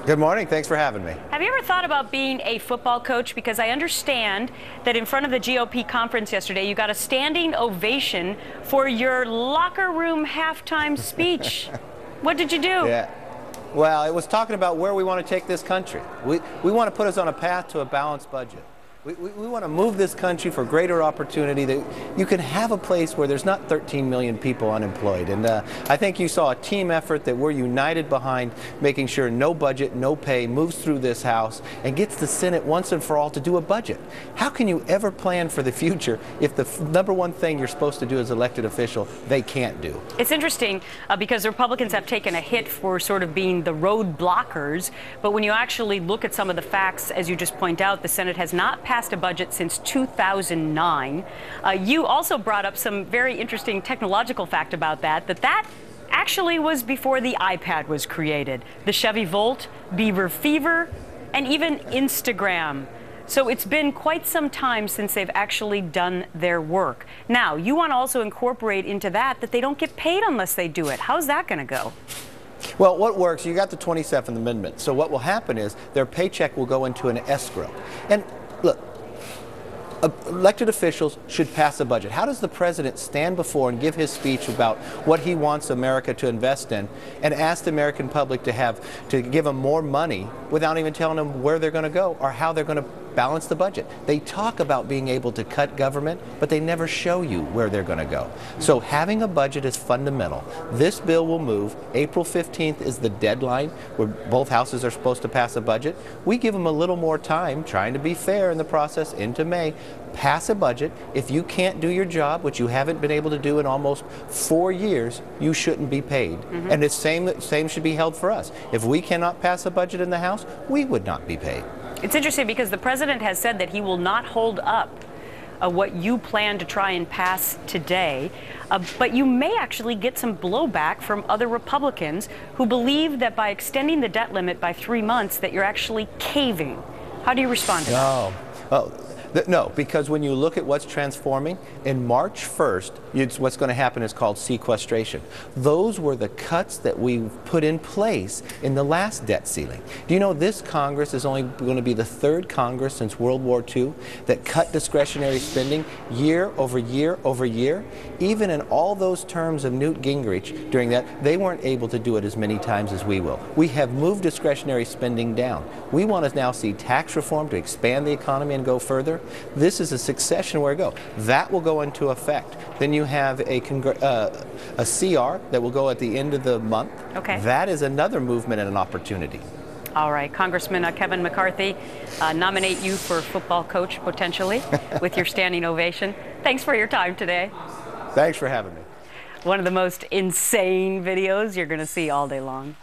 Good morning. Thanks for having me. Have you ever thought about being a football coach? Because I understand that in front of the GOP conference yesterday, you got a standing ovation for your locker room halftime speech. What did you do? Yeah. Well, it was talking about where we want to take this country. We want to put us on a path to a balanced budget. We want to move this country for greater opportunity, that you can have a place where there's not 13 million people unemployed. And I think you saw a team effort that we're united behind, making sure no budget, no pay moves through this House and gets the Senate once and for all to do a budget. How can you ever plan for the future if the number one thing you're supposed to do as elected official, they can't do? It's interesting because the Republicans have taken a hit for sort of being the road blockers. But when you actually look at some of the facts, as you just point out, the Senate has not passed a budget since 2009. You also brought up some very interesting technological fact about that actually was before the iPad was created. The Chevy Volt, Beaver Fever, and even Instagram. So it's been quite some time since they've actually done their work. Now, you want to also incorporate into that they don't get paid unless they do it. How's that going to go? Well, what works, you got the 27th Amendment. So what will happen is their paycheck will go into an escrow. And look, elected officials should pass a budget. How does the president stand before and give his speech about what he wants America to invest in and ask the American public to give them more money without even telling them where they're going to go or how they're going to balance the budget? They talk about being able to cut government, but they never show you where they're going to go. So having a budget is fundamental. This bill will move. April 15th is the deadline where both houses are supposed to pass a budget. We give them a little more time, trying to be fair in the process, into May. Pass a budget. If you can't do your job, which you haven't been able to do in almost 4 years, you shouldn't be paid. And the same should be held for us. If we cannot pass a budget in the House, we would not be paid. It's interesting because the president has said that he will not hold up what you plan to try and pass today, but you may actually get some blowback from other Republicans who believe that by extending the debt limit by 3 months that you're actually caving. How do you respond to that? No, because when you look at what's transforming, in March 1st, what's going to happen is called sequestration. Those were the cuts that we put in place in the last debt ceiling. Do you know this Congress is only going to be the third Congress since World War II that cut discretionary spending year over year over year? Even in all those terms of Newt Gingrich during that, they weren't able to do it as many times as we will. We have moved discretionary spending down. We want to now see tax reform to expand the economy and go further. This is a succession where to go. That will go into effect. Then you have a CR that will go at the end of the month. Okay. That is another movement and an opportunity. All right, Congressman Kevin McCarthy, nominate you for football coach potentially with your standing ovation. Thanks for your time today. Thanks for having me. One of the most insane videos you're going to see all day long.